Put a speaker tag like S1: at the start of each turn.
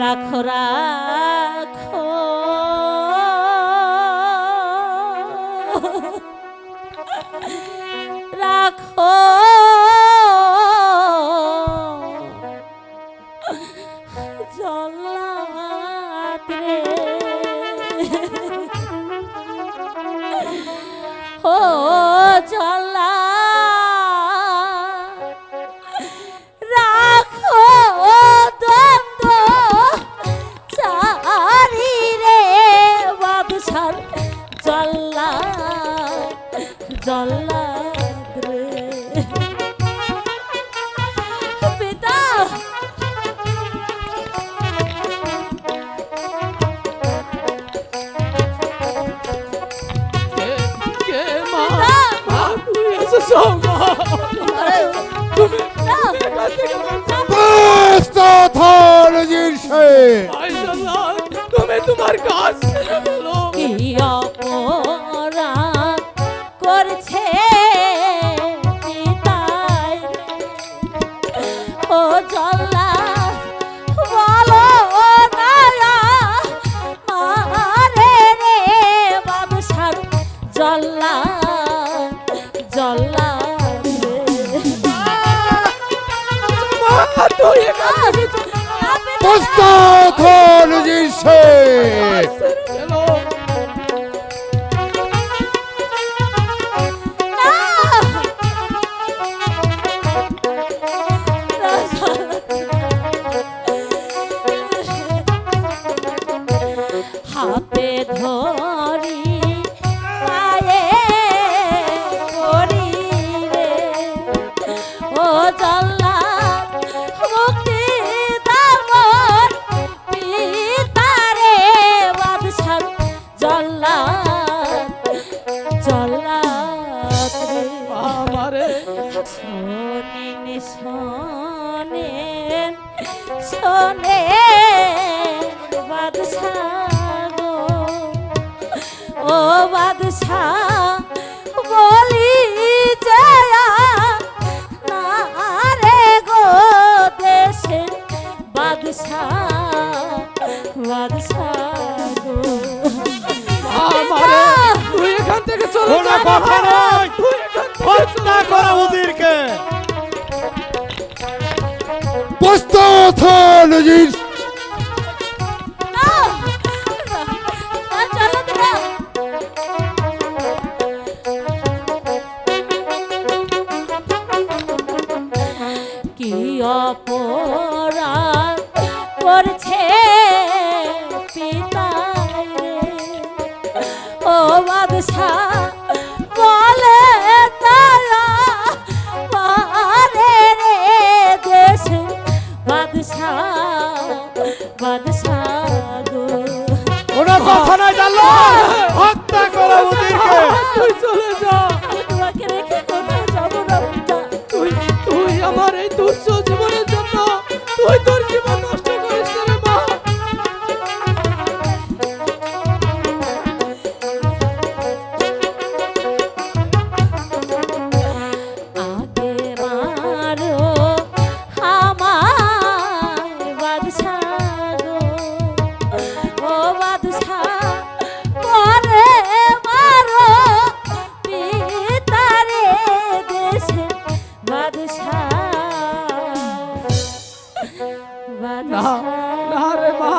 S1: রাখো রাখো রাখো জল্লাদ রে ও জল্লাদ রাখো দ্বন্দ্ব চারি রে বাদশার জল্লাদ জল্লাদ রে পিতা
S2: তুমি তোমার কাজ
S1: কি অপরাধ করছে পিতাই ও জল্লাদ বলো দয়া মারে রে বাদশার জল্লাদ জল্লাদ হাতে ধরি পায়ে করি রে ও জল্লাদ মুক্তি দামর পিতারে বাদশার জল্লাদ জল্লাদ রে
S2: আমারে
S1: শোনেন শোনেন শোনেন বাদশাহ গো ও বাদশাহ বলি জয়া না রে গো দেশের বাদশাহ বাদশাহ গো
S2: আমারে তুই এখান থেকে চলে যা
S3: কথা নয়
S2: তুই এখান থেকে
S3: হত্যা করা উজিরকে
S4: প্রস্তুত হন উজির
S1: কি অপরাধ করছে পিতাই রে ও বাদশাহ বলে দয়া মারে রে দেশে বাদশাহ বাদশাহ গো
S3: ওরা কথা নয় জানলো হত্যা করা উজিরকে
S2: তুই চলে যা
S1: আমি তোমাকে রেখে কোথায় যাবো না পিতা
S2: তুই আমার এই তুচ্ছ জীবনের জন্য তুই তোর জীবন নষ্ট করিস না রে মা
S1: আগে মারো আমায় বাদশাহ গো ও বাদশাহ পরে মারো পিতারে দেশে বাদশাহ
S2: না
S1: বাদশাহ
S2: না রে মা